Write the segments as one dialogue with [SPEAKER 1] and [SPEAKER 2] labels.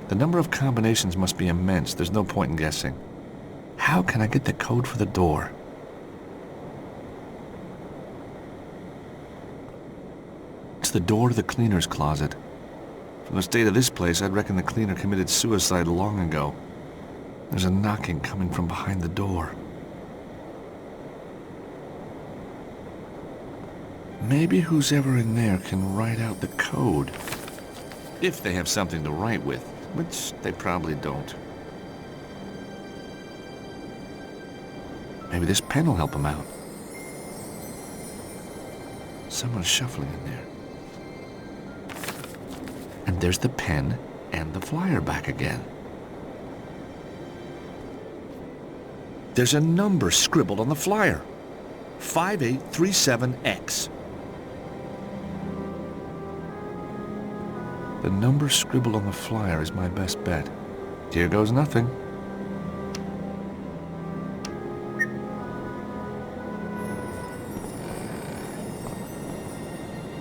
[SPEAKER 1] The number of combinations must be immense. There's no point in guessing. How can I get the code for the door? It's the door to the cleaner's closet. From the state of this place, I'd reckon the cleaner committed suicide long ago. There's a knocking coming from behind the door. Maybe who's ever in there can write out the code. If they have something to write with, which they probably don't. Maybe this pen will help them out. Someone's shuffling in there. And there's the pen and the flyer back again. There's a number scribbled on the flyer. 5837X. The number scribbled on the flyer is my best bet. Here goes nothing.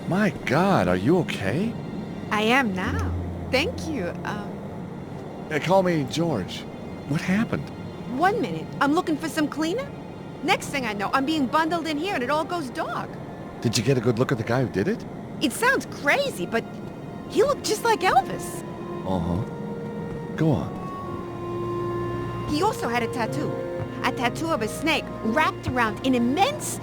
[SPEAKER 1] My God, are you okay?
[SPEAKER 2] I am now. Thank you.
[SPEAKER 1] Call me George. What happened?
[SPEAKER 2] 1 minute. I'm looking for some cleaner. Next thing I know, I'm being bundled in here and it all goes dark.
[SPEAKER 1] Did you get a good look at the guy who did it?
[SPEAKER 2] It sounds crazy, but he looked just like Elvis.
[SPEAKER 1] Uh-huh. Go on.
[SPEAKER 2] He also had a tattoo. A tattoo of a snake wrapped around an immense...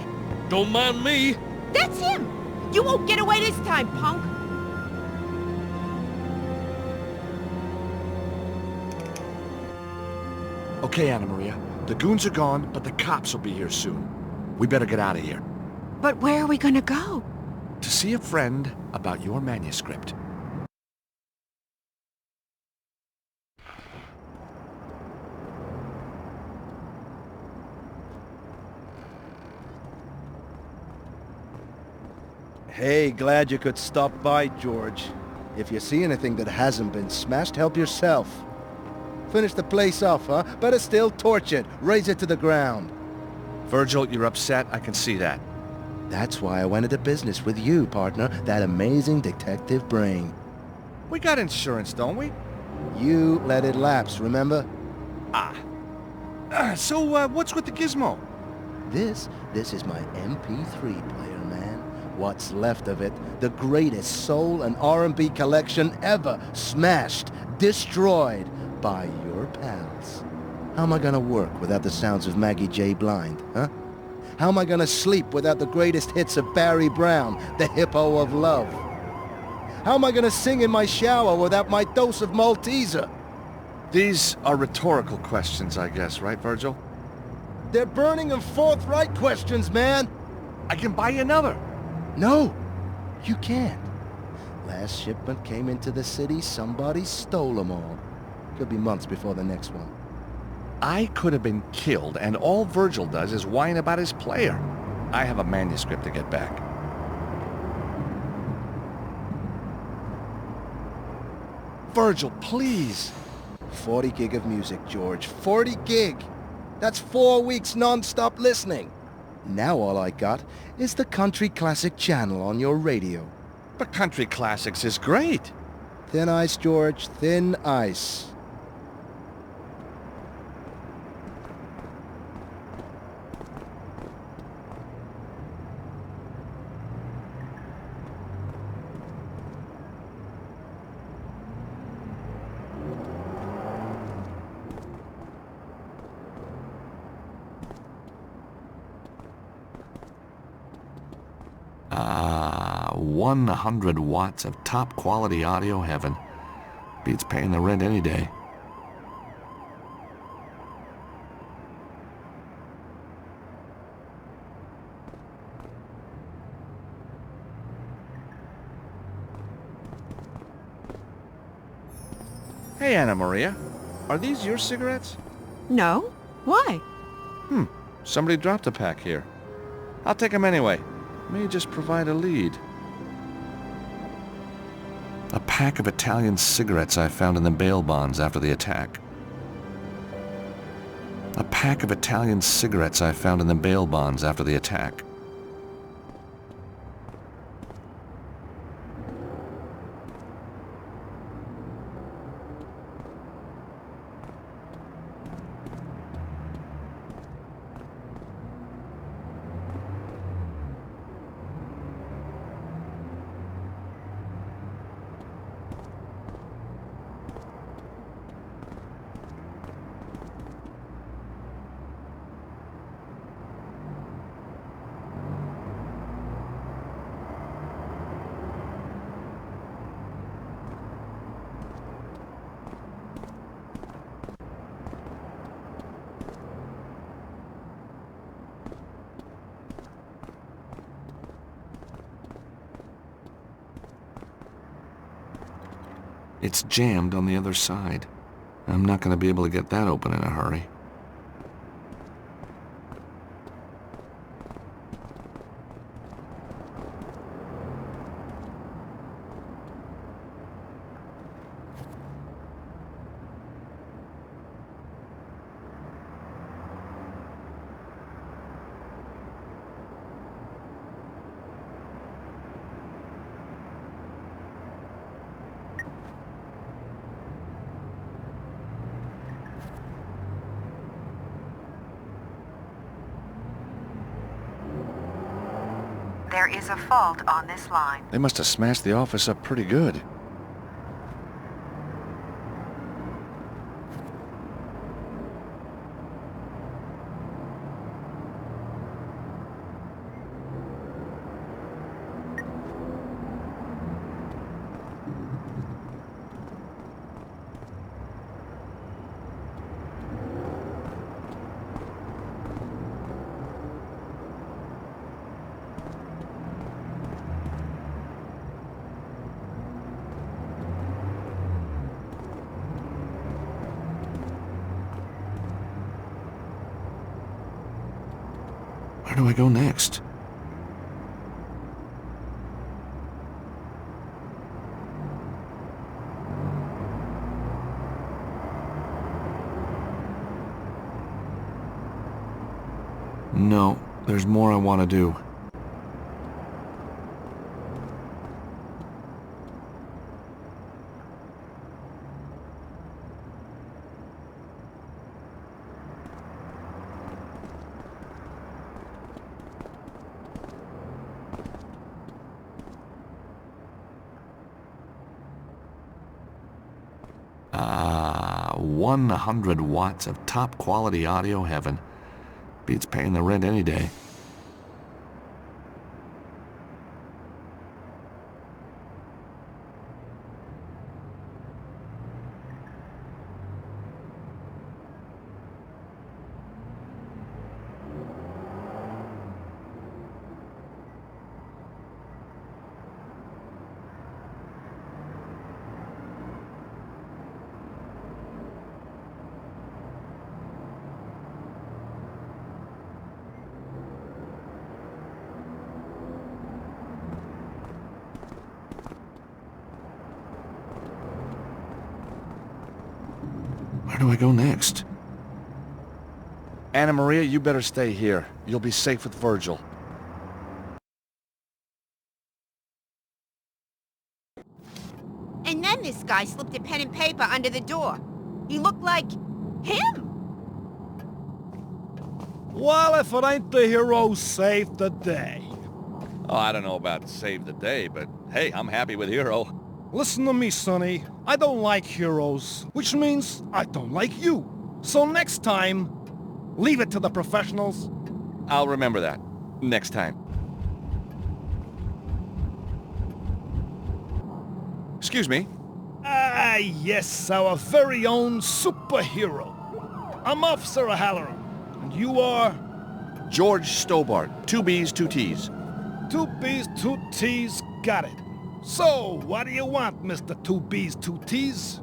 [SPEAKER 3] Don't mind me.
[SPEAKER 2] That's him! You won't get away this time, punk!
[SPEAKER 1] Okay, Anna Maria. The goons are gone, but the cops will be here soon. We better get out of here.
[SPEAKER 2] But where are we gonna go?
[SPEAKER 1] To see a friend about your manuscript.
[SPEAKER 4] Hey, glad you could stop by, George. If you see anything that hasn't been smashed, help yourself. Finish the place off, huh? Better still, torch it. Raise it to the ground.
[SPEAKER 1] Virgil, you're upset. I can see that.
[SPEAKER 4] That's why I went into business with you, partner. That amazing detective brain.
[SPEAKER 1] We got insurance, don't we?
[SPEAKER 4] You let it lapse, remember?
[SPEAKER 1] So what's with the gizmo?
[SPEAKER 4] This is my MP3 player, man. What's left of it. The greatest soul and R&B collection ever. Smashed. Destroyed. By your pals. How am I gonna work without the sounds of Maggie J. Blind, huh? How am I gonna sleep without the greatest hits of Barry Brown, the hippo of love? How am I gonna sing in my shower without my dose of Malteser?
[SPEAKER 1] These are rhetorical questions, I guess, right, Virgil?
[SPEAKER 4] They're burning and forthright questions, man!
[SPEAKER 1] I can buy you another.
[SPEAKER 4] No, you can't. Last shipment came into the city, somebody stole them all. Could be months before the next one.
[SPEAKER 1] I could have been killed, and all Virgil does is whine about his player. I have a manuscript to get back. Virgil, please.
[SPEAKER 4] 40 gig of music, George. 40 gig! That's 4 weeks non-stop listening. Now all I got is the Country Classic channel on your radio.
[SPEAKER 1] But Country Classics is great.
[SPEAKER 4] Thin ice, George. Thin ice.
[SPEAKER 1] Ah, 100 watts of top-quality audio heaven. Beats paying the rent any day. Hey, Anna Maria. Are these your cigarettes?
[SPEAKER 2] No? Why?
[SPEAKER 1] Somebody dropped a pack here. I'll take them anyway. May just provide a lead. A pack of Italian cigarettes I found in the bail bonds after the attack. A pack of Italian cigarettes I found in the bail bonds after the attack. It's jammed on the other side. I'm not going to be able to get that open in a hurry.
[SPEAKER 3] There is a fault on this line.
[SPEAKER 1] They must have smashed the office up pretty good. Where do I go next? No, there's more I want to do. Ah, 100 watts of top-quality audio heaven. Beats paying the rent any day. Where do I go next?
[SPEAKER 5] Anna Maria, you better stay here. You'll be safe with Virgil.
[SPEAKER 2] And then this guy slipped a pen and paper under the door. He looked like him.
[SPEAKER 6] Well, if it ain't the hero who saved the day.
[SPEAKER 7] Oh, I don't know about save the day, but hey, I'm happy with Hero.
[SPEAKER 6] Listen to me, Sonny. I don't like heroes, which means I don't like you. So next time, leave it to the professionals.
[SPEAKER 7] I'll remember that. Next time. Excuse me.
[SPEAKER 6] Ah, yes, our very own superhero. I'm Officer O'Halloran, and you are?
[SPEAKER 7] George Stobbart. 2 B's, 2 T's.
[SPEAKER 6] 2 B's, 2 T's, got it. So, what do you want, Mr. 2 B's, 2 T's?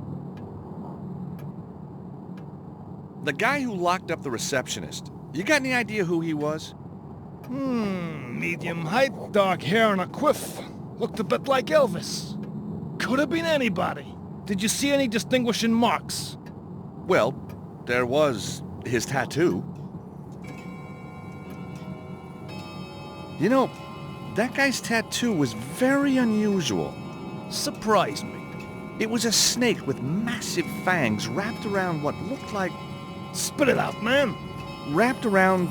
[SPEAKER 7] The guy who locked up the receptionist. You got any idea who he was?
[SPEAKER 6] Medium height, dark hair, and a quiff. Looked a bit like Elvis. Could have been anybody. Did you see any distinguishing marks?
[SPEAKER 7] Well, there was his tattoo. You know, that guy's tattoo was very unusual.
[SPEAKER 6] Surprised me.
[SPEAKER 7] It was a snake with massive fangs wrapped around what looked like...
[SPEAKER 6] Spit it out, man.
[SPEAKER 7] Wrapped around,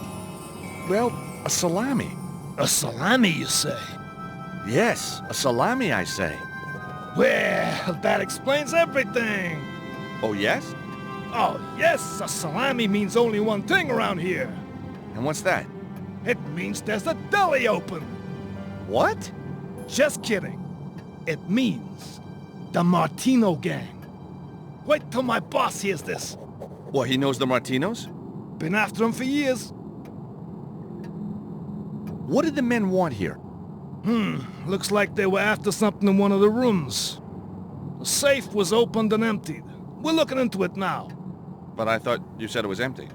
[SPEAKER 7] well, a salami.
[SPEAKER 6] A salami, you say?
[SPEAKER 7] Yes, a salami, I say.
[SPEAKER 6] Well, that explains everything.
[SPEAKER 7] Oh, yes?
[SPEAKER 6] Oh, yes, a salami means only one thing around here.
[SPEAKER 7] And what's that?
[SPEAKER 6] It means there's a deli open.
[SPEAKER 7] What?
[SPEAKER 6] Just kidding. It means the Martino gang. Wait till my boss hears this.
[SPEAKER 7] What, he knows the Martinos?
[SPEAKER 6] Been after them for years.
[SPEAKER 7] What did the men want here?
[SPEAKER 6] Looks like they were after something in one of the rooms. The The safe was opened and emptied. We're looking into it now.
[SPEAKER 7] But I thought you said it was empty.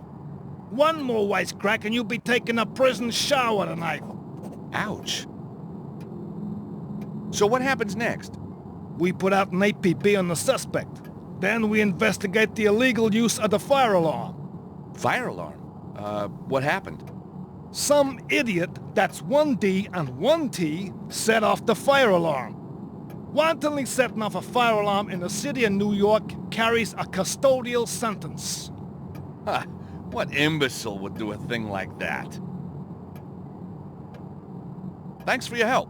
[SPEAKER 6] One more wisecrack and you'll be taking a prison shower tonight.
[SPEAKER 7] Ouch. So what happens next?
[SPEAKER 6] We put out an APB on the suspect. Then we investigate the illegal use of the fire alarm.
[SPEAKER 7] Fire alarm? What happened?
[SPEAKER 6] Some idiot that's 1D and 1T set off the fire alarm. Wantonly setting off a fire alarm in the city of New York carries a custodial sentence.
[SPEAKER 7] Huh. What imbecile would do a thing like that? Thanks for your help.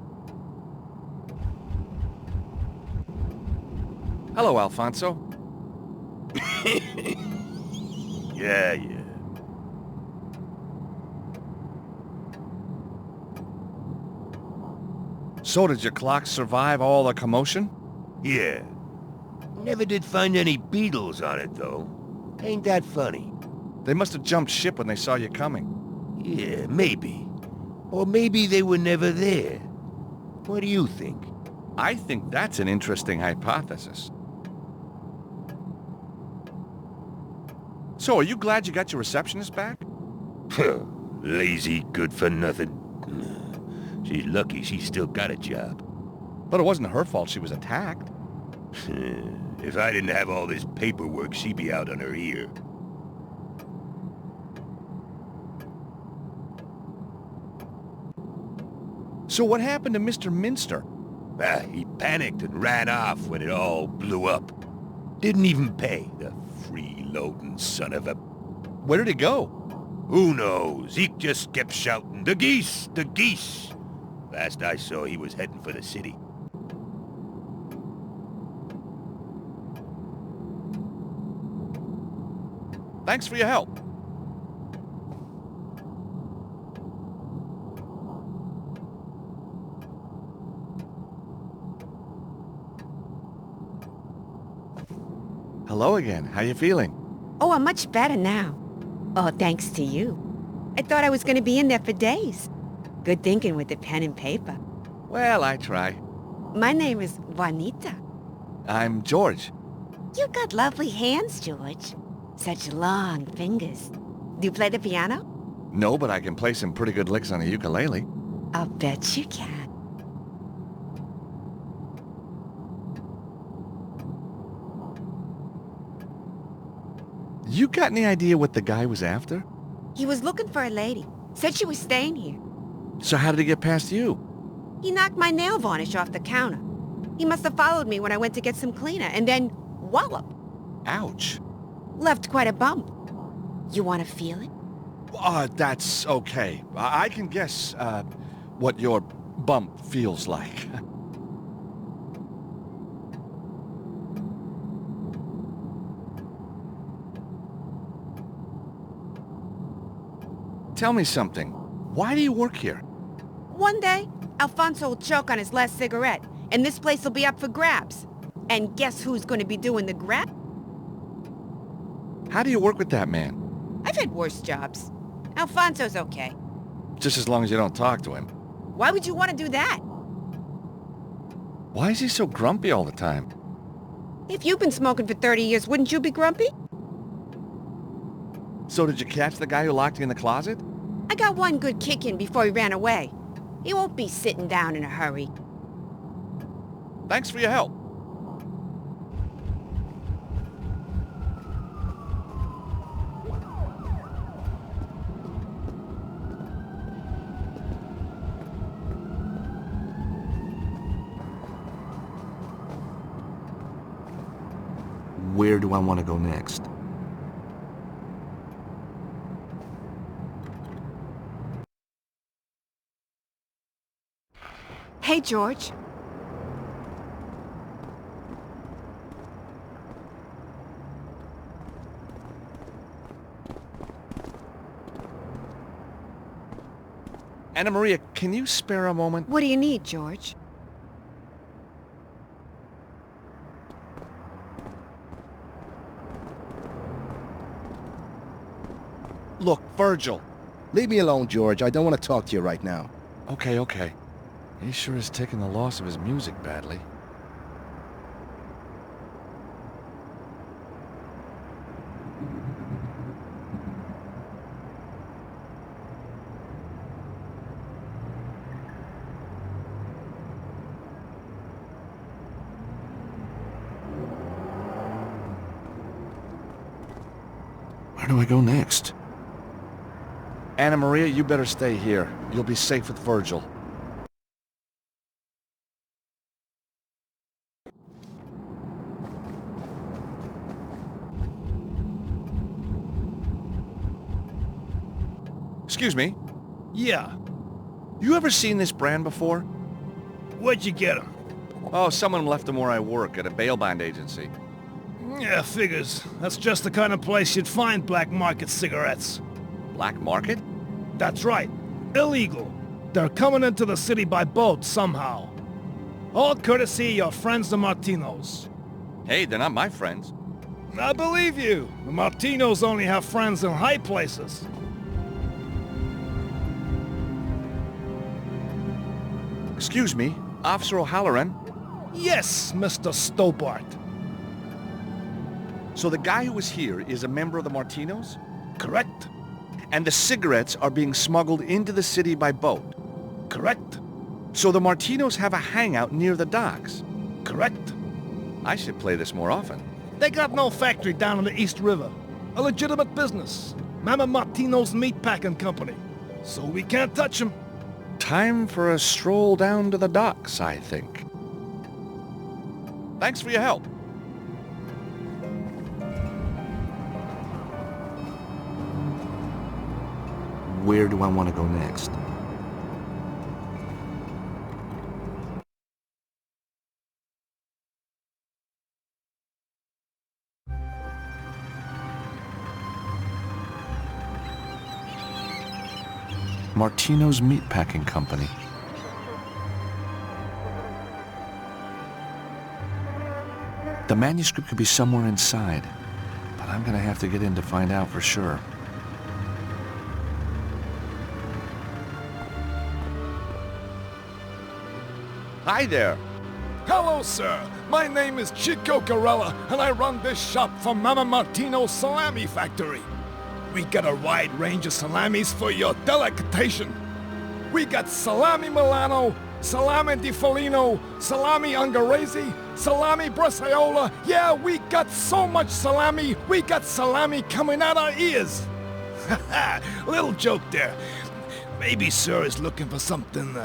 [SPEAKER 7] Hello, Alfonso.
[SPEAKER 8] Yeah.
[SPEAKER 7] So did your clock survive all the commotion?
[SPEAKER 8] Yeah. Never did find any beetles on it, though. Ain't that funny?
[SPEAKER 7] They must have jumped ship when they saw you coming.
[SPEAKER 8] Yeah, maybe. Or maybe they were never there. What do you think?
[SPEAKER 7] I think that's an interesting hypothesis. So, are you glad you got your receptionist back?
[SPEAKER 8] Lazy, good-for-nothing. She's lucky she still got a job.
[SPEAKER 7] But it wasn't her fault she was attacked.
[SPEAKER 8] If I didn't have all this paperwork, she'd be out on her ear.
[SPEAKER 7] So what happened to Mr. Minster?
[SPEAKER 8] He panicked and ran off when it all blew up. Didn't even pay, the freeloading son of a...
[SPEAKER 7] Where did he go?
[SPEAKER 8] Who knows? He just kept shouting, "The geese! The geese!" Last I saw, he was heading for the city.
[SPEAKER 7] Thanks for your help. Hello again. How you feeling?
[SPEAKER 2] Oh, I'm much better now. Oh, thanks to you. I thought I was going to be in there for days. Good thinking with the pen and paper.
[SPEAKER 7] Well, I try.
[SPEAKER 2] My name is Juanita.
[SPEAKER 7] I'm George.
[SPEAKER 2] You got lovely hands, George. Such long fingers. Do you play the piano?
[SPEAKER 7] No, but I can play some pretty good licks on a ukulele.
[SPEAKER 2] I'll bet you can.
[SPEAKER 7] You got any idea what the guy was after?
[SPEAKER 2] He was looking for a lady. Said she was staying here.
[SPEAKER 7] So how did he get past you?
[SPEAKER 2] He knocked my nail varnish off the counter. He must have followed me when I went to get some cleaner, and then wallop.
[SPEAKER 7] Ouch.
[SPEAKER 2] Left quite a bump. You want to feel it?
[SPEAKER 7] That's okay. I can guess, what your bump feels like. Tell me something. Why do you work here?
[SPEAKER 2] One day, Alfonso will choke on his last cigarette, and this place will be up for grabs. And guess who's going to be doing the grab?
[SPEAKER 7] How do you work with that man?
[SPEAKER 2] I've had worse jobs. Alfonso's okay.
[SPEAKER 7] Just as long as you don't talk to him.
[SPEAKER 2] Why would you want to do that?
[SPEAKER 7] Why is he so grumpy all the time?
[SPEAKER 2] If you've been smoking for 30 years, wouldn't you be grumpy?
[SPEAKER 7] So did you catch the guy who locked you in the closet?
[SPEAKER 2] I got one good kick in before he ran away. He won't be sitting down in a hurry.
[SPEAKER 7] Thanks for your help.
[SPEAKER 1] Where do I want to go next?
[SPEAKER 2] Hey, George.
[SPEAKER 7] Anna Maria, can you spare a moment?
[SPEAKER 2] What do you need, George?
[SPEAKER 7] Look, Virgil.
[SPEAKER 4] Leave me alone, George. I don't want to talk to you right now.
[SPEAKER 7] Okay. He sure is taking the loss of his music badly.
[SPEAKER 1] do I go next?
[SPEAKER 5] Anna Maria, you better stay here. You'll be safe with Virgil.
[SPEAKER 7] Excuse me,
[SPEAKER 6] Yeah.
[SPEAKER 7] you ever seen this brand before?
[SPEAKER 6] Where'd you get 'em?
[SPEAKER 7] Oh, someone left them where I work, at a bail bond agency.
[SPEAKER 6] Yeah, figures. That's just the kind of place you'd find black market cigarettes.
[SPEAKER 7] Black market?
[SPEAKER 6] That's right. Illegal. They're coming into the city by boat somehow. All courtesy of your friends the Martinos.
[SPEAKER 7] Hey, they're not my friends.
[SPEAKER 6] I believe you. The Martinos only have friends in high places.
[SPEAKER 7] Excuse me, Officer O'Halloran.
[SPEAKER 6] Yes, Mr. Stobbart.
[SPEAKER 7] So the guy who was here is a member of the Martinos?
[SPEAKER 6] Correct?
[SPEAKER 7] And the cigarettes are being smuggled into the city by boat?
[SPEAKER 6] Correct?
[SPEAKER 7] So the Martinos have a hangout near the docks?
[SPEAKER 6] Correct?
[SPEAKER 7] I should play this more often.
[SPEAKER 6] They got no factory down on the East River. A legitimate business. Mama Martino's Meatpacking Company. So we can't touch them.
[SPEAKER 7] Time for a stroll down to the docks, I think. Thanks for your help.
[SPEAKER 1] Where do I want to go next? Martino's Meatpacking Company. The manuscript could be somewhere inside, but I'm gonna have to get in to find out for sure.
[SPEAKER 7] Hi there.
[SPEAKER 6] Hello, sir. My name is Chico Corella, and I run this shop for Mama Martino's Salami Factory. We got a wide range of salamis for your delectation. We got salami Milano, salami di Foligno, salami Ungherese, salami Brasaiola. Yeah, we got so much salami, we got salami coming out our ears. Little joke there. Maybe sir is looking for something,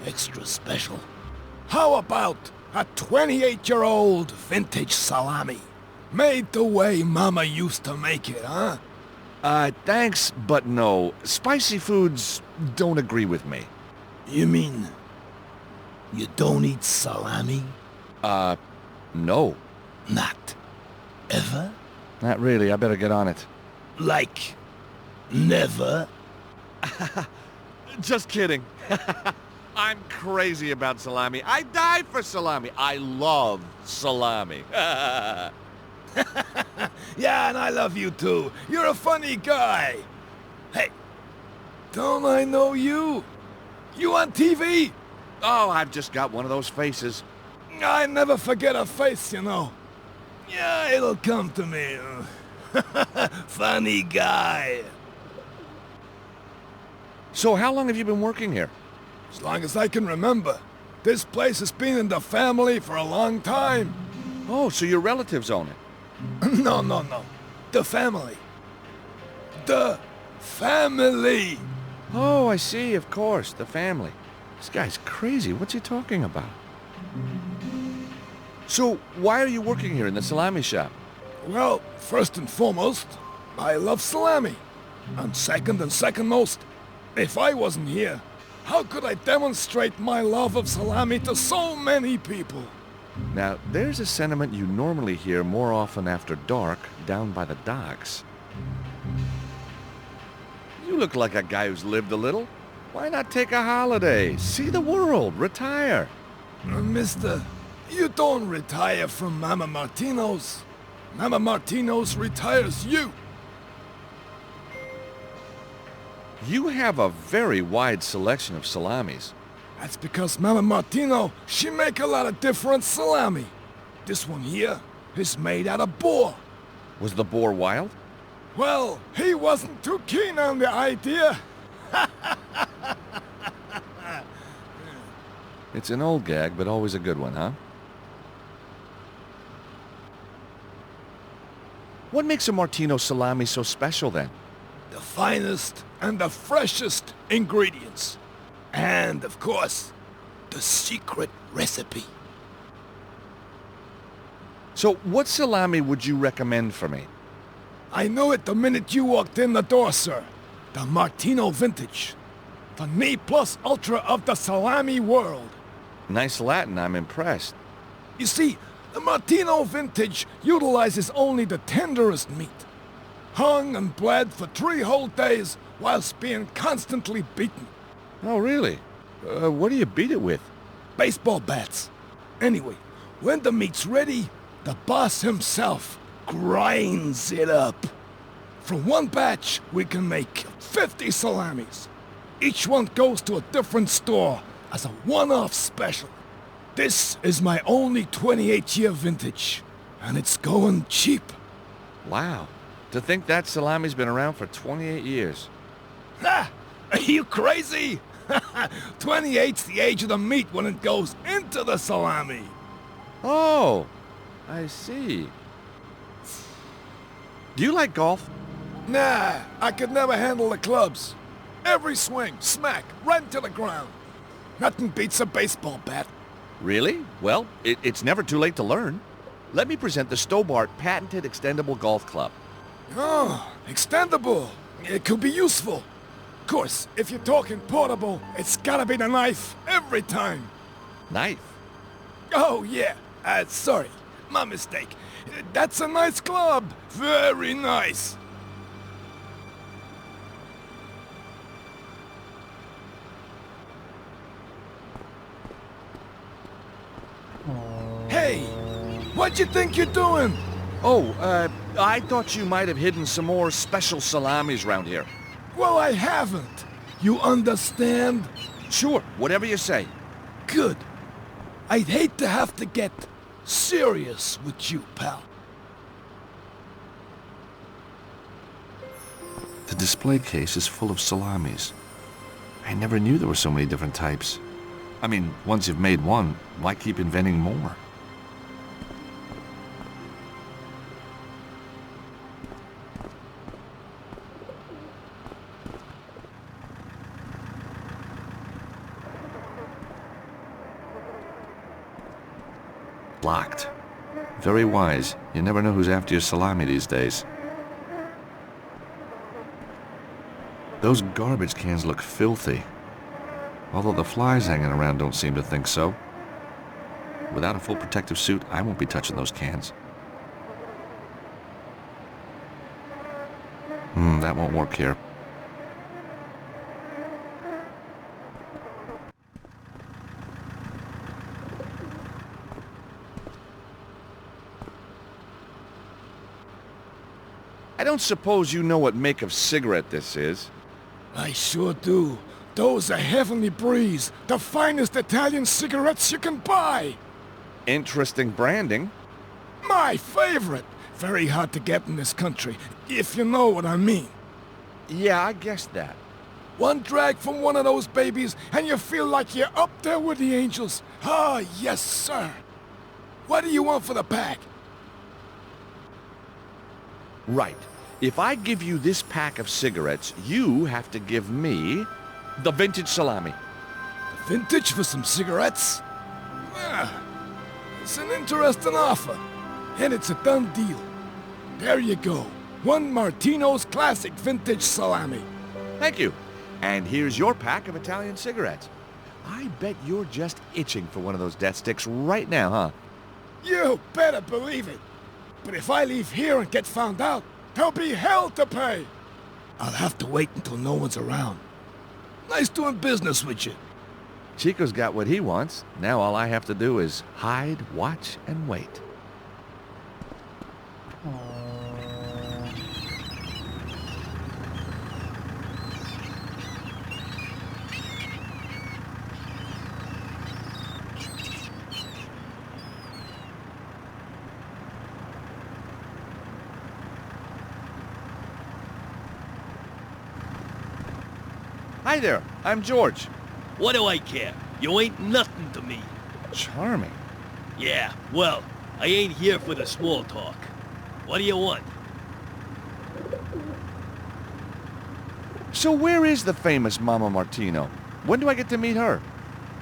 [SPEAKER 6] extra special. How about a 28-year-old vintage salami? Made the way Mama used to make it, huh?
[SPEAKER 7] Thanks, but no. Spicy foods don't agree with me.
[SPEAKER 6] You mean you don't eat salami?
[SPEAKER 7] No.
[SPEAKER 6] Not ever?
[SPEAKER 7] Not really. I better get on it.
[SPEAKER 6] Like never?
[SPEAKER 7] Just kidding. I'm crazy about salami. I die for salami. I love salami.
[SPEAKER 6] Yeah, and I love you too. You're a funny guy. Hey, don't I know you? You on TV?
[SPEAKER 7] Oh, I've just got one of those faces.
[SPEAKER 6] I never forget a face, you know. Yeah, it'll come to me. Funny guy.
[SPEAKER 7] So how long have you been working here?
[SPEAKER 6] As long as I can remember. This place has been in the family for a long time.
[SPEAKER 7] Oh, so your relatives own it?
[SPEAKER 6] No. The family. The family.
[SPEAKER 7] Oh, I see, of course, the family. This guy's crazy. What's he talking about? So, why are you working here in the salami shop?
[SPEAKER 6] Well, first and foremost, I love salami. And second most, if I wasn't here, how could I demonstrate my love of salami to so many people?
[SPEAKER 7] Now, there's a sentiment you normally hear more often after dark down by the docks. You look like a guy who's lived a little. Why not take a holiday? See the world. Retire.
[SPEAKER 6] Mister, you don't retire from Mama Martino's. Mama Martino's retires you.
[SPEAKER 7] You have a very wide selection of salamis.
[SPEAKER 6] That's because Mama Martino, she make a lot of different salami. This one here is made out of boar.
[SPEAKER 7] Was the boar wild?
[SPEAKER 6] Well, he wasn't too keen on the idea.
[SPEAKER 7] It's an old gag, but always a good one, huh?
[SPEAKER 5] What makes a Martino salami so special, then?
[SPEAKER 6] The finest and the freshest ingredients. And, of course, the secret recipe.
[SPEAKER 5] So, what salami would you recommend for me?
[SPEAKER 6] I knew it the minute you walked in the door, sir. The Martino Vintage. The ne plus ultra of the salami world.
[SPEAKER 5] Nice Latin, I'm impressed.
[SPEAKER 6] You see, the Martino Vintage utilizes only the tenderest meat. Hung and bled for 3 whole days whilst being constantly beaten.
[SPEAKER 5] Oh, really? What do you beat it with?
[SPEAKER 6] Baseball bats. Anyway, when the meat's ready, the boss himself grinds it up. From one batch, we can make 50 salamis. Each one goes to a different store as a one-off special. This is my only 28-year vintage, and it's going cheap.
[SPEAKER 5] Wow. To think that salami's been around for 28 years.
[SPEAKER 6] Ha! Are you crazy? 28's the age of the meat when it goes into the salami.
[SPEAKER 5] Oh, I see. Do you like golf?
[SPEAKER 6] Nah, I could never handle the clubs. Every swing, smack, right into the ground. Nothing beats a baseball bat.
[SPEAKER 5] Really? Well, it's never too late to learn. Let me present the Stobbart patented extendable golf club.
[SPEAKER 6] Oh, extendable. It could be useful. Of course, if you're talking portable, it's gotta be the knife every time.
[SPEAKER 5] Knife?
[SPEAKER 6] Oh, yeah. Sorry. My mistake. That's a nice club. Very nice. Hey, what you think you're doing?
[SPEAKER 5] Oh, I thought you might have hidden some more special salamis around here.
[SPEAKER 6] Well, I haven't. You understand?
[SPEAKER 5] Sure, whatever you say.
[SPEAKER 6] Good. I'd hate to have to get serious with you, pal.
[SPEAKER 1] The display case is full of salamis. I never knew there were so many different types. I mean, once you've made one, why keep inventing more? Locked. Very wise. You never know who's after your salami these days. Those garbage cans look filthy. Although the flies hanging around don't seem to think so. Without a full protective suit, I won't be touching those cans. That won't work here.
[SPEAKER 5] I don't suppose you know what make of cigarette this is.
[SPEAKER 6] I sure do. Those are Heavenly Breeze, the finest Italian cigarettes you can buy.
[SPEAKER 5] Interesting branding.
[SPEAKER 6] My favorite. Very hard to get in this country, if you know what I mean.
[SPEAKER 5] Yeah, I guessed that.
[SPEAKER 6] One drag from one of those babies, and you feel like you're up there with the angels. Ah, yes, sir. What do you want for the pack?
[SPEAKER 5] Right. If I give you this pack of cigarettes, you have to give me the vintage salami.
[SPEAKER 6] The vintage for some cigarettes? Ah, it's an interesting offer, and it's a done deal. There you go. One Martino's classic vintage salami.
[SPEAKER 5] Thank you. And here's your pack of Italian cigarettes. I bet you're just itching for one of those death sticks right now, huh?
[SPEAKER 6] You better believe it. But if I leave here and get found out, there'll be hell to pay. I'll have to wait until no one's around. Nice doing business with you.
[SPEAKER 5] Chico's got what he wants. Now all I have to do is hide, watch, and wait. Hi there, I'm George.
[SPEAKER 9] What do I care? You ain't nothing to me.
[SPEAKER 5] Charming.
[SPEAKER 9] Yeah, well, I ain't here for the small talk. What do you want?
[SPEAKER 5] So where is the famous Mama Martino? When do I get to meet her?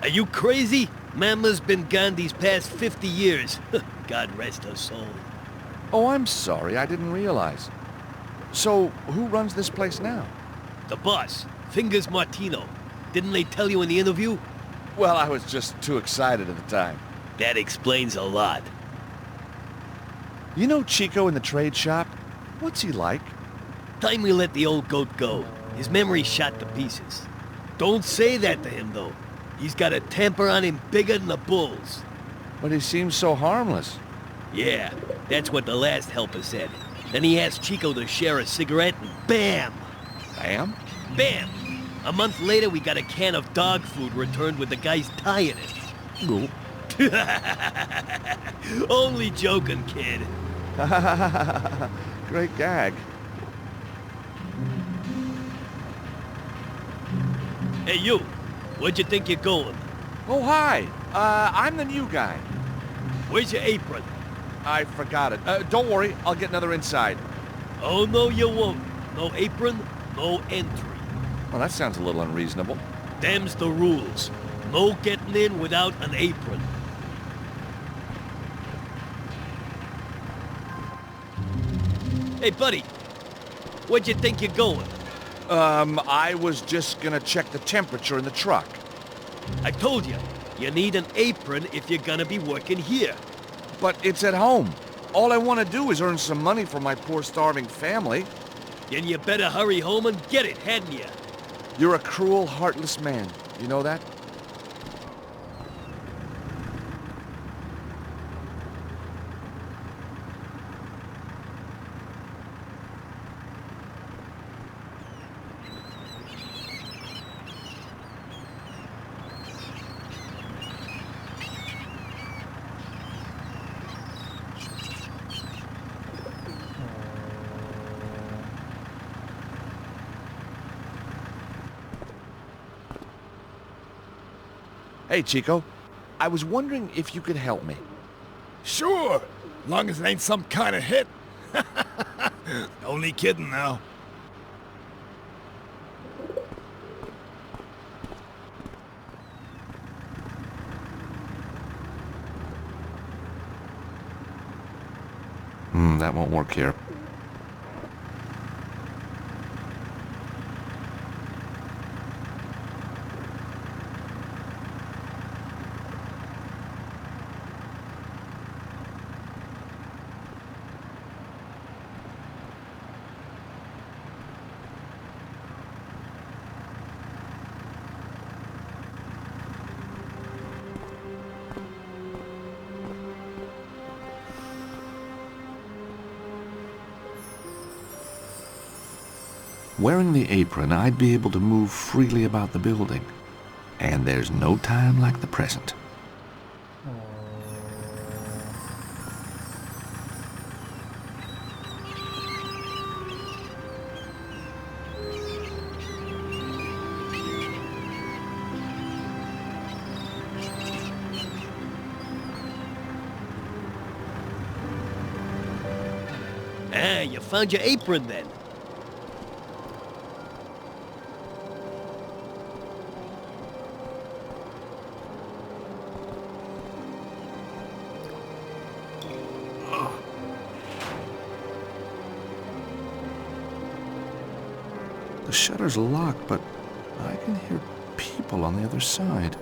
[SPEAKER 9] Are you crazy? Mama's been gone these past 50 years. God rest her soul.
[SPEAKER 5] Oh, I'm sorry. I didn't realize. So, who runs this place now?
[SPEAKER 9] The boss, Fingers Martino. Didn't they tell you in the interview?
[SPEAKER 5] Well, I was just too excited at the time.
[SPEAKER 9] That explains a lot.
[SPEAKER 5] You know Chico in the trade shop? What's he like?
[SPEAKER 9] Time we let the old goat go. His memory's shot to pieces. Don't say that to him, though. He's got a temper on him bigger than the bulls.
[SPEAKER 5] But he seems so harmless.
[SPEAKER 9] Yeah, that's what the last helper said. Then he asked Chico to share a cigarette and bam!
[SPEAKER 5] Bam?
[SPEAKER 9] Bam! A month later, we got a can of dog food returned with the guy's tie in it.
[SPEAKER 5] Cool.
[SPEAKER 9] Only joking, kid.
[SPEAKER 5] Great gag.
[SPEAKER 9] Hey, you. Where'd you think you're going?
[SPEAKER 5] Oh, hi. I'm the new guy.
[SPEAKER 9] Where's your apron?
[SPEAKER 5] I forgot it. Don't worry. I'll get another inside.
[SPEAKER 9] Oh, no, you won't. No apron, no entry.
[SPEAKER 5] Well, that sounds a little unreasonable.
[SPEAKER 9] Them's the rules. No getting in without an apron. Hey, buddy. Where'd you think you're going?
[SPEAKER 5] I was just gonna check the temperature in the truck.
[SPEAKER 9] I told you, you need an apron if you're gonna be working here.
[SPEAKER 5] But it's at home. All I want to do is earn some money for my poor starving family.
[SPEAKER 9] Then you better hurry home and get it, hadn't you?
[SPEAKER 5] You're a cruel, heartless man. You know that? Hey, Chico. I was wondering if you could help me.
[SPEAKER 6] Sure, long as it ain't some kind of hit. Only kidding now.
[SPEAKER 1] That won't work here. Wearing the apron, I'd be able to move freely about the building. And there's no time like the present.
[SPEAKER 9] Ah, you found your apron then.
[SPEAKER 1] The shutter's locked, but I can hear people on the other side.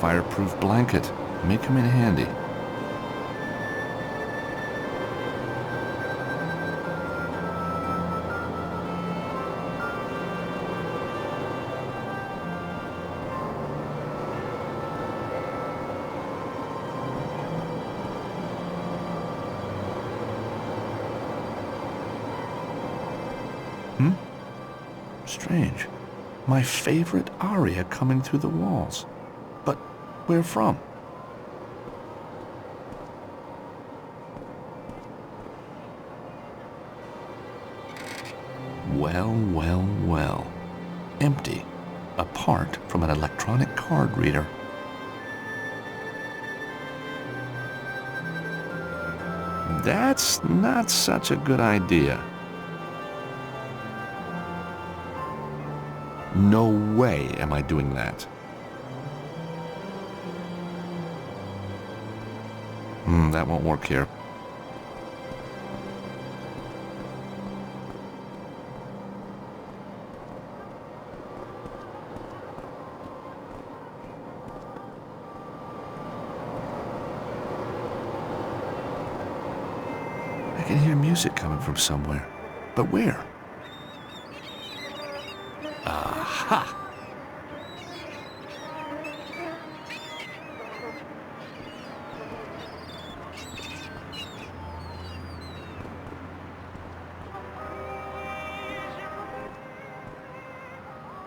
[SPEAKER 1] Fireproof blanket. May come in handy. Strange. My favorite aria coming through the walls. But where from? Well, well, well. Empty. Apart from an electronic card reader. That's not such a good idea. No way am I doing that. That won't work here. I can hear music coming from somewhere. But where? Aha!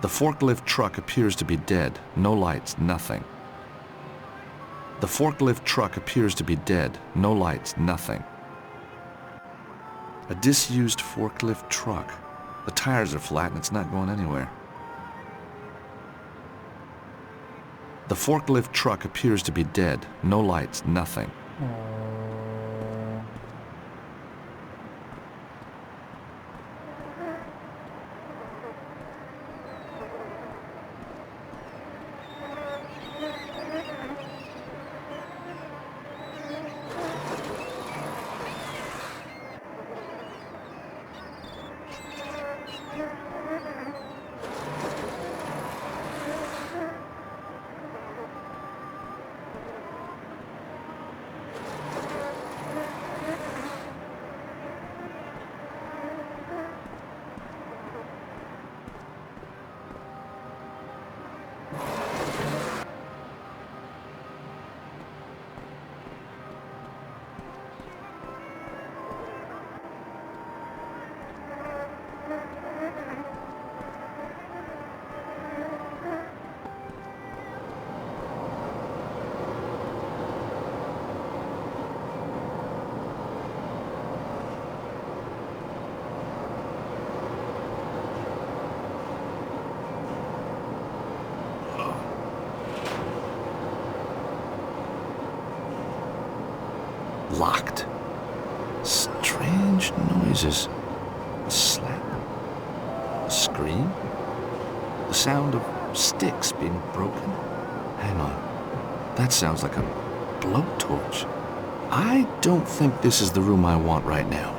[SPEAKER 1] The forklift truck appears to be dead. No lights, nothing. The forklift truck appears to be dead. No lights, nothing. A disused forklift truck. The tires are flat and it's not going anywhere. The forklift truck appears to be dead. No lights, nothing. Locked. Strange noises. A slap. A scream. The sound of sticks being broken. Hang on. That sounds like a blowtorch. I don't think this is the room I want right now.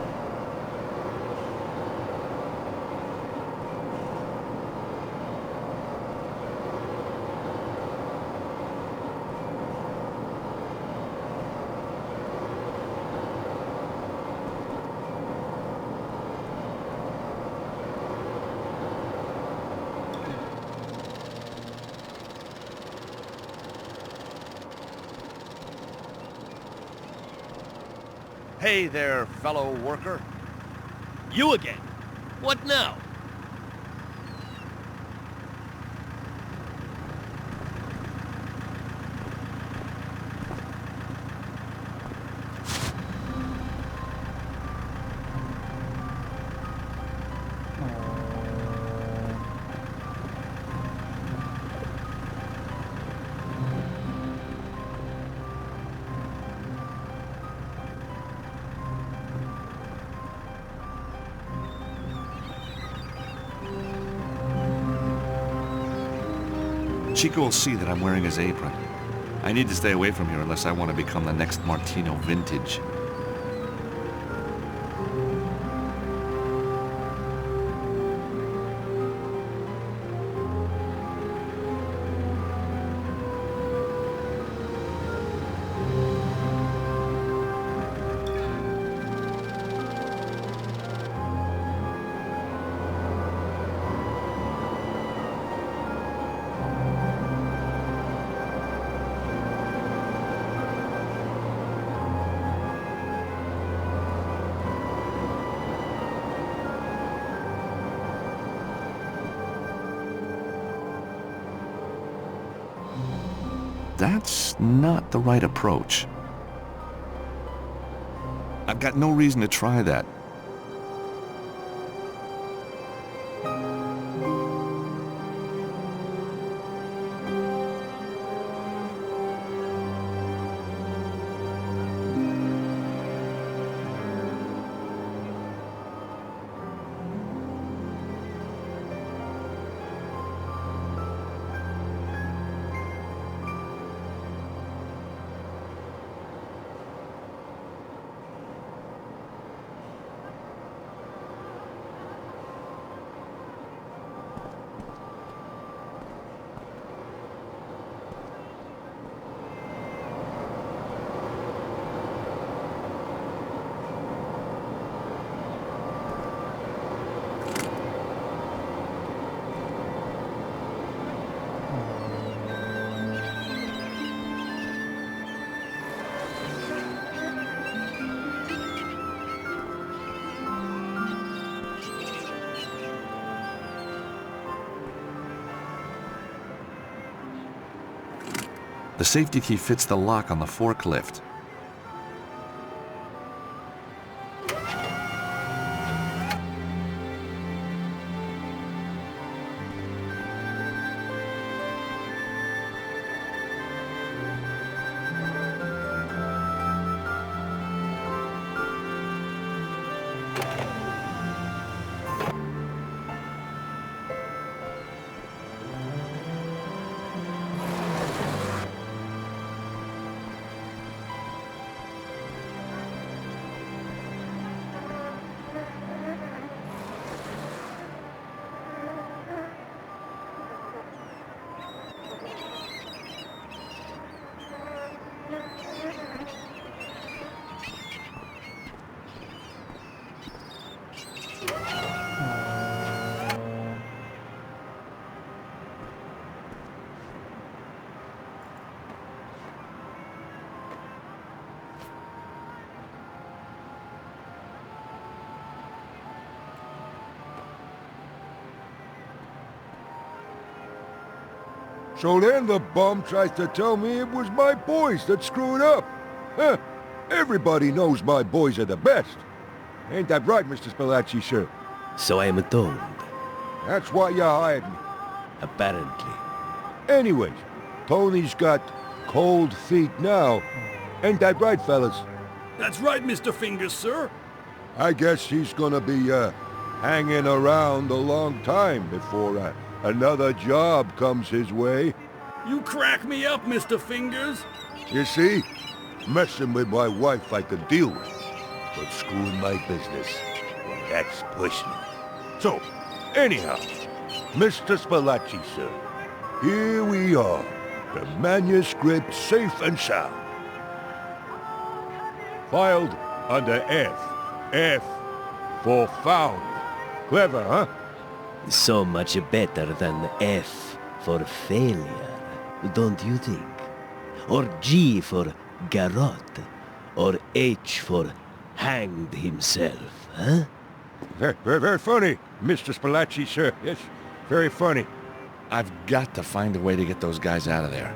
[SPEAKER 5] Hey there, fellow worker.
[SPEAKER 9] You again? What now?
[SPEAKER 1] Chico will see that I'm wearing his apron. I need to stay away from here unless I want to become the next Martino Vintage. that's not the right approach. I've got no reason to try that. The safety key fits the lock on the forklift.
[SPEAKER 8] So then the bum tries to tell me it was my boys that screwed up. Huh. Everybody knows my boys are the best. Ain't that right, Mr. Spalacci, sir?
[SPEAKER 9] So I am told.
[SPEAKER 8] That's why you hired me.
[SPEAKER 9] Apparently.
[SPEAKER 8] Anyways, Tony's got cold feet now. Ain't that right, fellas?
[SPEAKER 10] That's right, Mr. Fingers, sir.
[SPEAKER 8] I guess he's gonna be, hanging around a long time before, another job comes his way.
[SPEAKER 10] You crack me up, Mr. Fingers.
[SPEAKER 8] You see? Messing with my wife I could deal with. But screwing my business, well, that's pushing it. So, anyhow, Mr. Spalacci, sir, here we are. The manuscript safe and sound. Filed under F. F for found. Clever, huh?
[SPEAKER 9] So much better than F for failure, don't you think? Or G for garrote, or H for hanged himself, huh?
[SPEAKER 8] Very funny, Mr. Spalacci, sir. Yes, very funny.
[SPEAKER 5] I've got to find a way to get those guys out of there.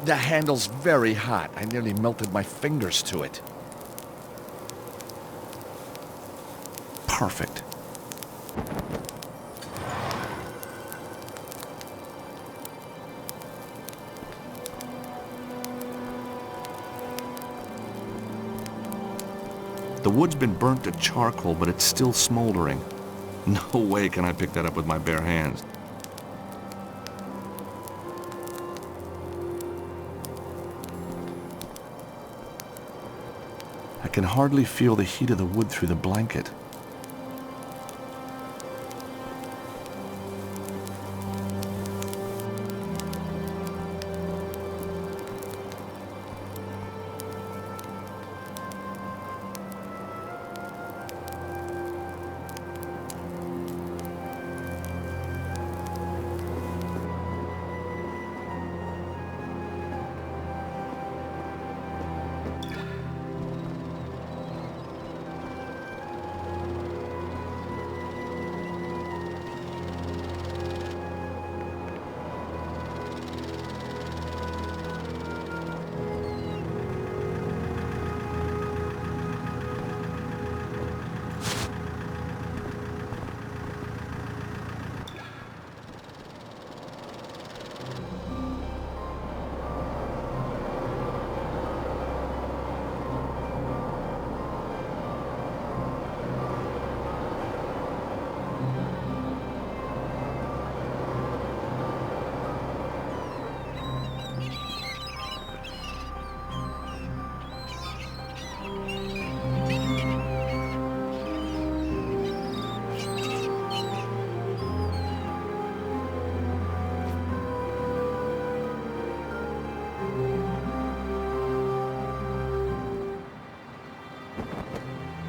[SPEAKER 5] The handle's very hot. I nearly melted my fingers to it. Perfect. The wood's been burnt to charcoal, but it's still smoldering. No way can I pick that up with my bare hands. I can hardly feel the heat of the wood through the blanket.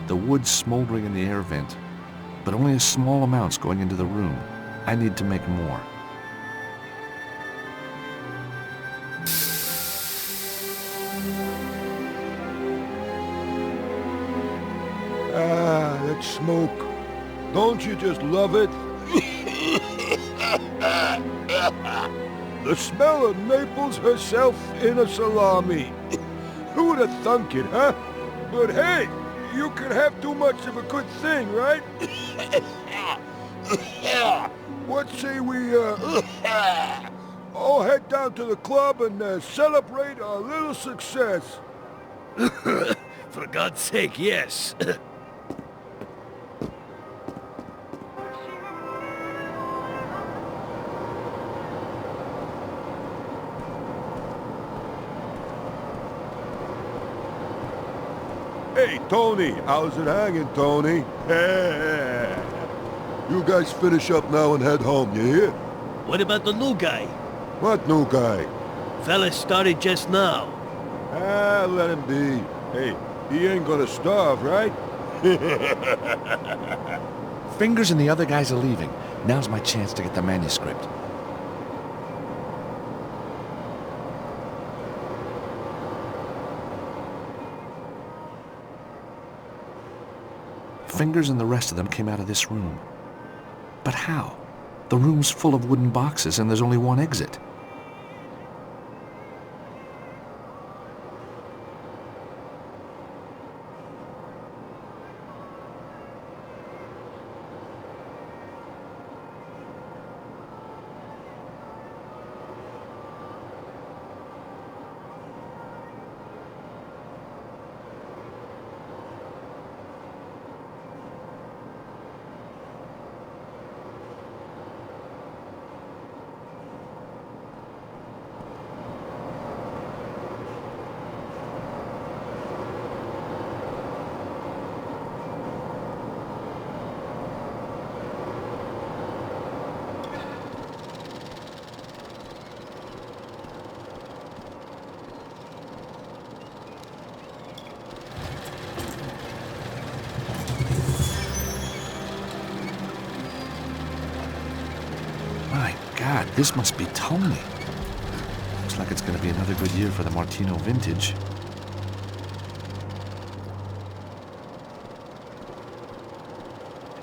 [SPEAKER 5] The wood's smoldering in the air vent, but only a small amount's going into the room. I need to make more.
[SPEAKER 8] Ah, that smoke. Don't you just love it? The smell of Naples herself in a salami. Who would have thunk it, huh? But hey, you can have too much of a good thing, right? What say we, all head down to the club and celebrate our little success?
[SPEAKER 9] For God's sake, yes.
[SPEAKER 8] Hey, Tony, how's it hanging, Tony? You guys finish up now and head home, you hear?
[SPEAKER 9] What about the new guy?
[SPEAKER 8] What new guy?
[SPEAKER 9] Fella started just now.
[SPEAKER 8] Ah, let him be. Hey, he ain't gonna starve, right?
[SPEAKER 5] Fingers and the other guys are leaving. Now's my chance to get the manuscript. Fingers and the rest of them came out of this room. But how? The room's full of wooden boxes and there's only one exit. My God, this must be Tony. Looks like it's going to be another good year for the Martino vintage.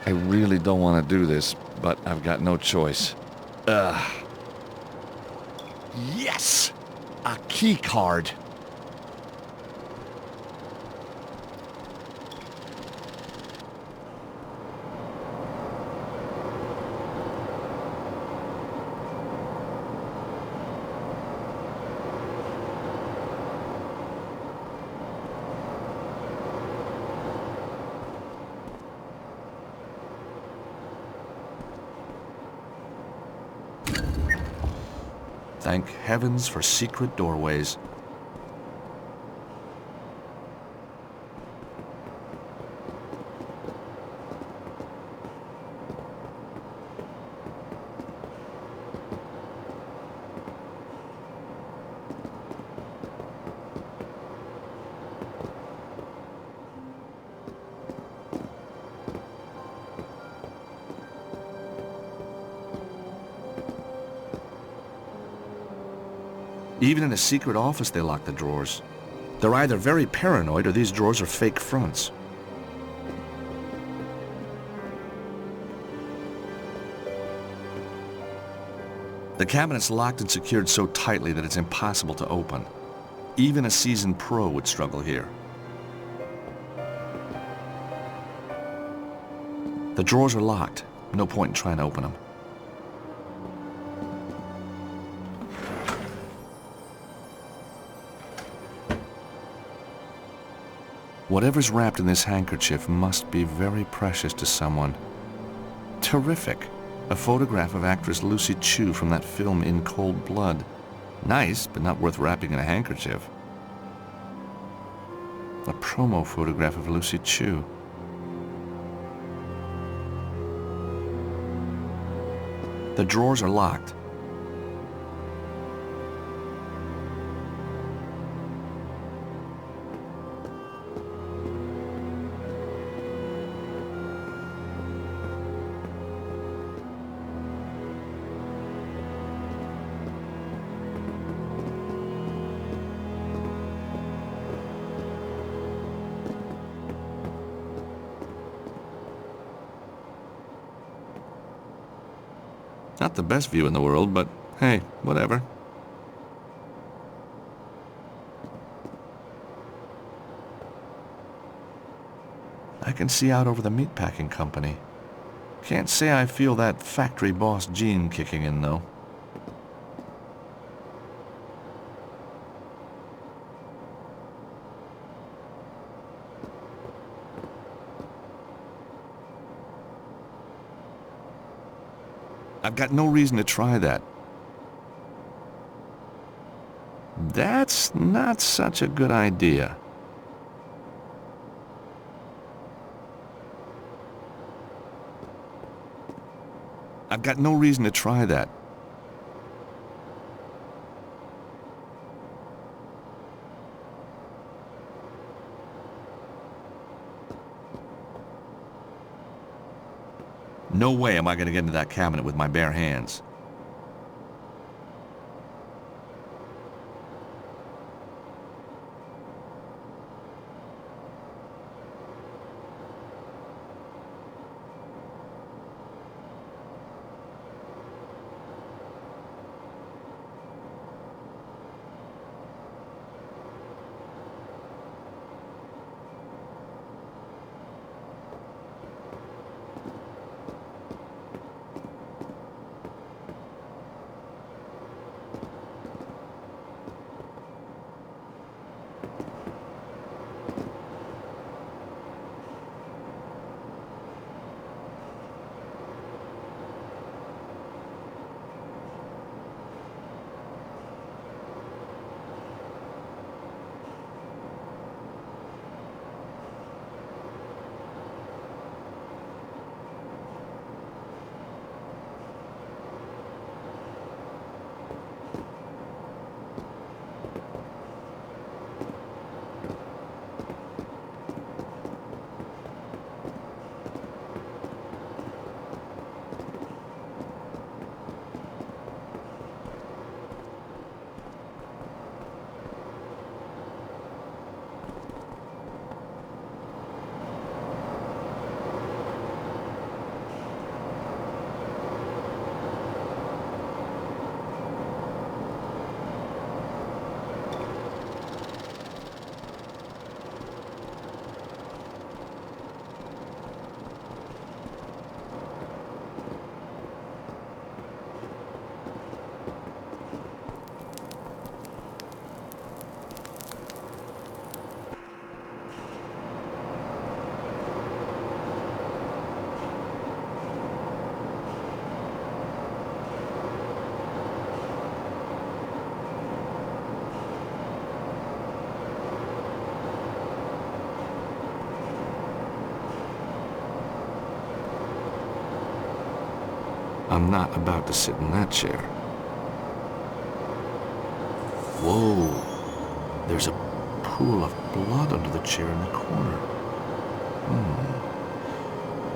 [SPEAKER 5] I really don't want to do this, but I've got no choice. Yes!
[SPEAKER 7] A key card.
[SPEAKER 5] Thank heavens for secret doorways. Even in a secret office, they lock the drawers. They're either very paranoid or these drawers are fake fronts. The cabinet's locked and secured so tightly that it's impossible to open. Even a seasoned pro would struggle here. The drawers are locked. No point in trying to open them. Whatever's wrapped in this handkerchief must be very precious to someone. Terrific! A photograph of actress Lucy Chu from that film In Cold Blood. Nice, but not worth wrapping in a handkerchief. A promo photograph of Lucy Chu. The drawers are locked. Not the best view in the world, but hey, whatever. I can see out over the meatpacking company. Can't say I feel that factory boss gene kicking in, though. I've got no reason to try that. That's not such a good idea. I've got no reason to try that. No way am I going to get into that cabinet with my bare hands. I'm not about to sit in that chair. Whoa. There's a pool of blood under the chair in the corner.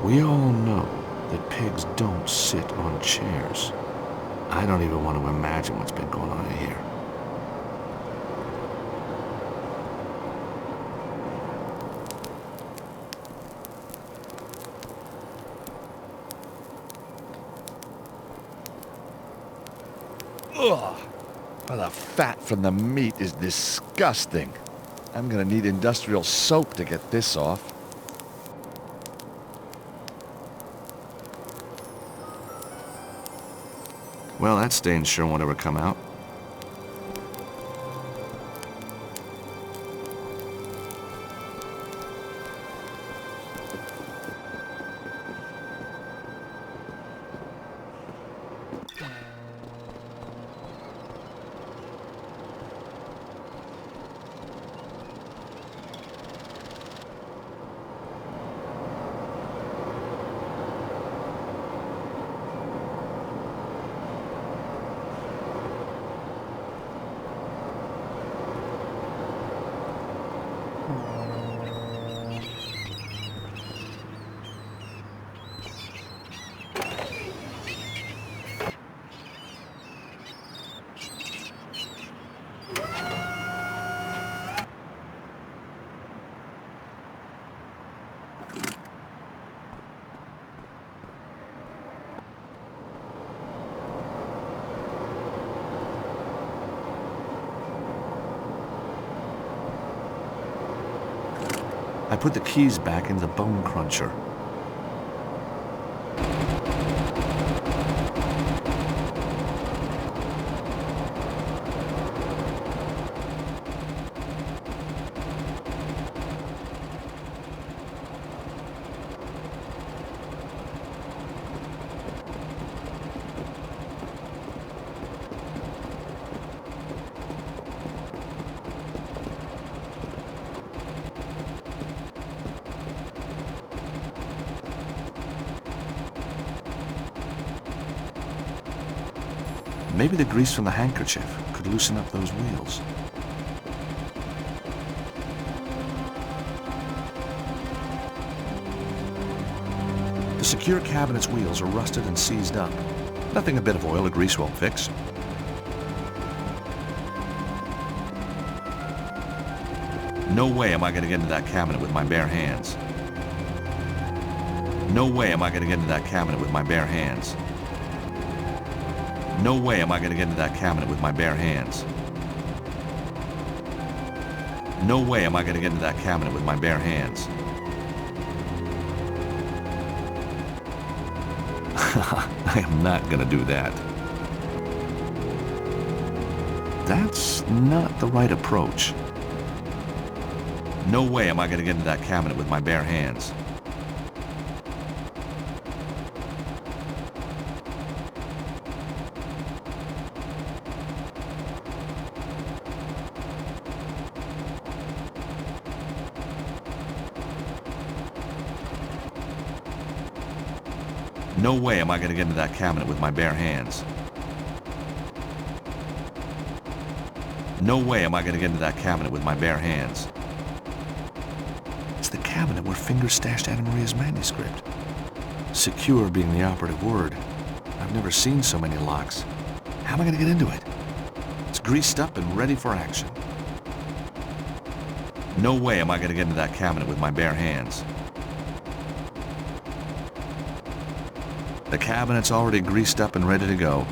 [SPEAKER 5] We all know that pigs don't sit on chairs. I don't even want to imagine what's been going on in here.
[SPEAKER 7] Ugh. Well, the fat from the meat is disgusting. I'm gonna need industrial soap to get this off.
[SPEAKER 5] Well, that stain sure won't ever come out. I put the keys back in the bone cruncher. Maybe the grease from the handkerchief could loosen up those wheels. The secure cabinet's wheels are rusted and seized up. Nothing a bit of oil or grease won't fix. No way am I going to get into that cabinet with my bare hands. No way am I going to get into that cabinet with my bare hands. No way am I going to get into that cabinet with my bare hands. No way am I going to get into that cabinet with my bare hands. I am not going to do that. That's not the right approach. No way am I going to get into that cabinet with my bare hands. No way am I going to get into that cabinet with my bare hands. No way am I going to get into that cabinet with my bare hands. It's the cabinet where Fingers stashed Anna Maria's manuscript. Secure being the operative word. I've never seen so many locks. How am I going to get into it? It's greased up and ready for action. No way am I going to get into that cabinet with my bare hands. The cabinet's already greased up and ready to go.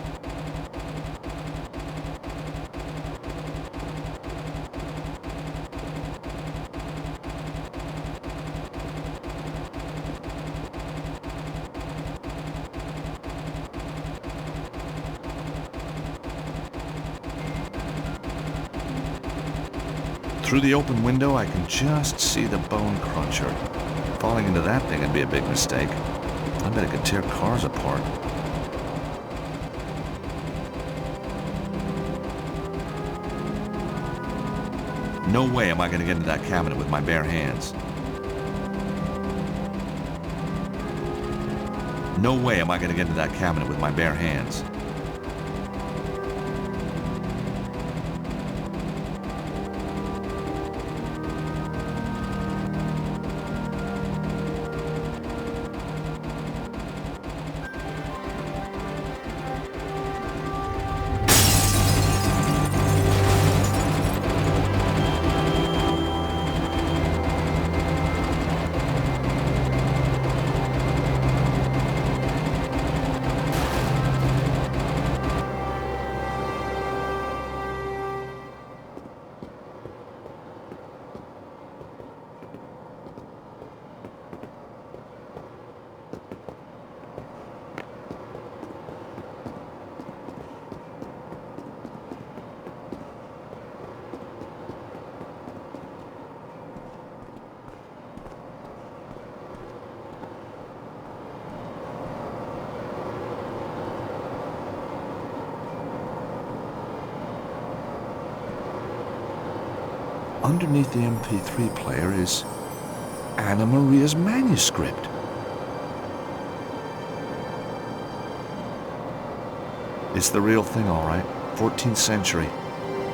[SPEAKER 5] Through the open window, I can just see the bone cruncher. Falling into that thing would be a big mistake. I bet it could tear cars apart. No way am I going to get into that cabinet with my bare hands. No way am I going to get into that cabinet with my bare hands. Underneath the MP3 player is Anna Maria's manuscript. It's the real thing, all right. 14th century.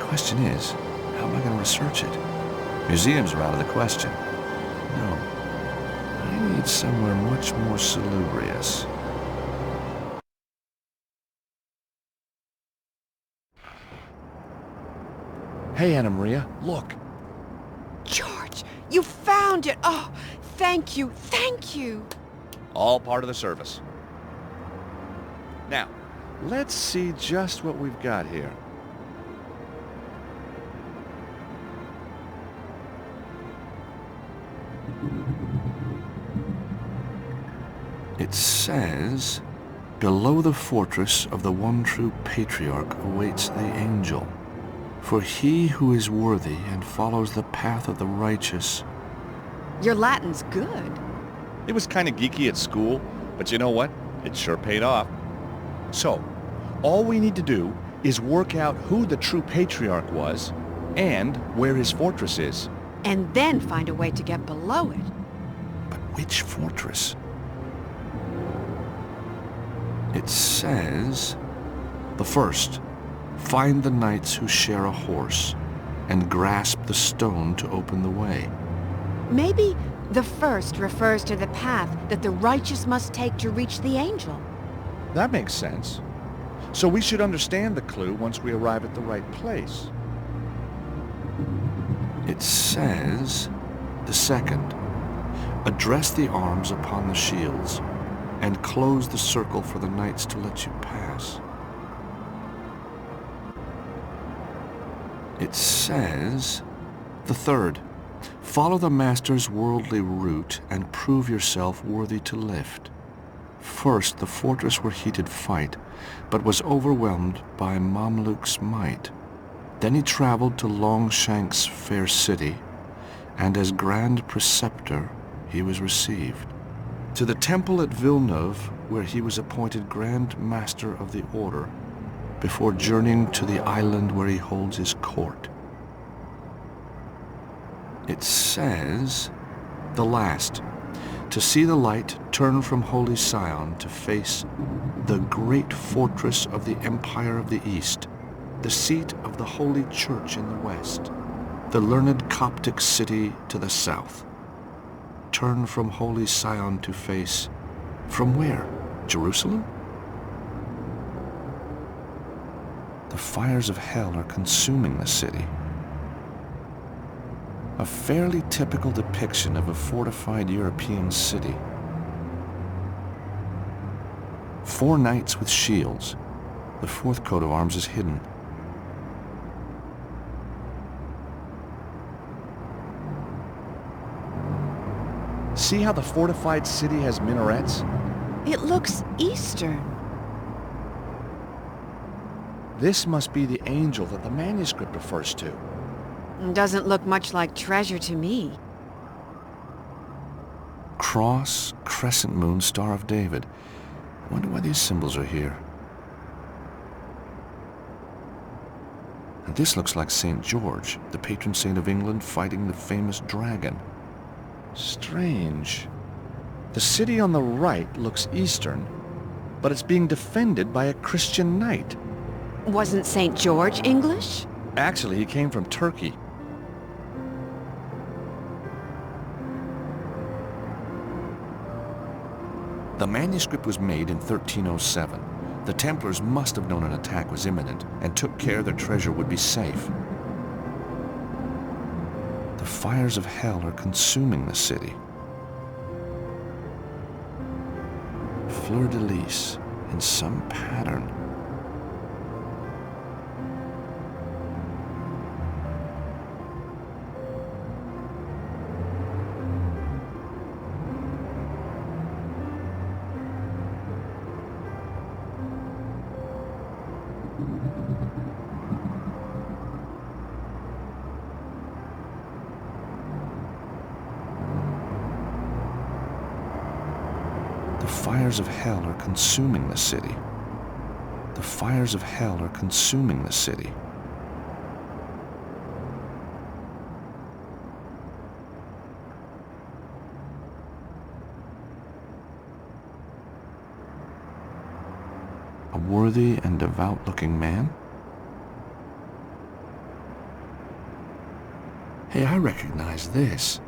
[SPEAKER 5] Question is, how am I going to research it? Museums are out of the question. No. I need somewhere much more salubrious. Hey, Anna Maria, look.
[SPEAKER 2] George, you found it! Oh, thank you, thank you!
[SPEAKER 5] All part of the service. Now, let's see just what we've got here. It says, below the fortress of the one true patriarch awaits the angel. For he who is worthy and follows the path of the righteous.
[SPEAKER 2] Your Latin's good.
[SPEAKER 5] It was kind of geeky at school, but you know what? It sure paid off. So, all we need to do is work out who the true patriarch was and where his fortress is.
[SPEAKER 2] And then find a way to get below it.
[SPEAKER 5] But which fortress? It says, the first. Find the knights who share a horse, and grasp the stone to open the way.
[SPEAKER 2] Maybe the first refers to the path that the righteous must take to reach the angel.
[SPEAKER 5] That makes sense. So we should understand the clue once we arrive at the right place. It says, the second, address the arms upon the shields, and close the circle for the knights to let you pass. It says, the third, follow the master's worldly route and prove yourself worthy to lift. First, the fortress where he did fight, but was overwhelmed by Mamluk's might. Then he traveled to Longshank's fair city, and as grand preceptor he was received. To the temple at Villeneuve, where he was appointed Grand Master of the Order, before journeying to the island where he holds his court. It says, the last, to see the light turn from Holy Sion to face the great fortress of the Empire of the East, the seat of the Holy Church in the west, the learned Coptic city to the south. Turn from Holy Sion to face, from where? Jerusalem? The fires of hell are consuming the city. A fairly typical depiction of a fortified European city. 4 knights with shields. The 4th coat of arms is hidden. See how the fortified city has minarets?
[SPEAKER 2] It looks Eastern.
[SPEAKER 5] This must be the angel that the manuscript refers to.
[SPEAKER 2] Doesn't look much like treasure to me.
[SPEAKER 5] Cross, crescent moon, Star of David. I wonder why these symbols are here. And this looks like St. George, the patron saint of England, fighting the famous dragon. Strange. The city on the right looks eastern, but it's being defended by a Christian knight.
[SPEAKER 2] Wasn't St. George English?
[SPEAKER 5] Actually, he came from Turkey. The manuscript was made in 1307. The Templars must have known an attack was imminent and took care their treasure would be safe. The fires of hell are consuming the city. Fleur-de-lis in some pattern. The fires of hell are consuming the city. The fires of hell are consuming the city. A worthy and devout-looking man? Hey, I recognize this.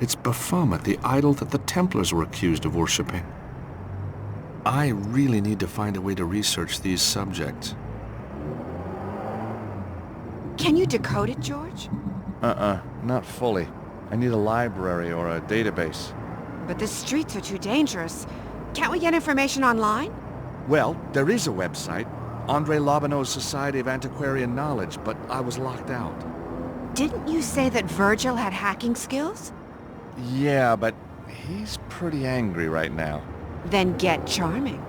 [SPEAKER 5] It's Baphomet, the idol that the Templars were accused of worshipping. I really need to find a way to research these subjects.
[SPEAKER 2] Can you decode it, George?
[SPEAKER 5] Not fully. I need a library or a database.
[SPEAKER 2] But the streets are too dangerous. Can't we get information online?
[SPEAKER 5] Well, there is a website, André Lobineau's Society of Antiquarian Knowledge, but I was locked out.
[SPEAKER 2] Didn't you say that Virgil had hacking skills?
[SPEAKER 5] Yeah, but he's pretty angry right now.
[SPEAKER 2] Then get charming.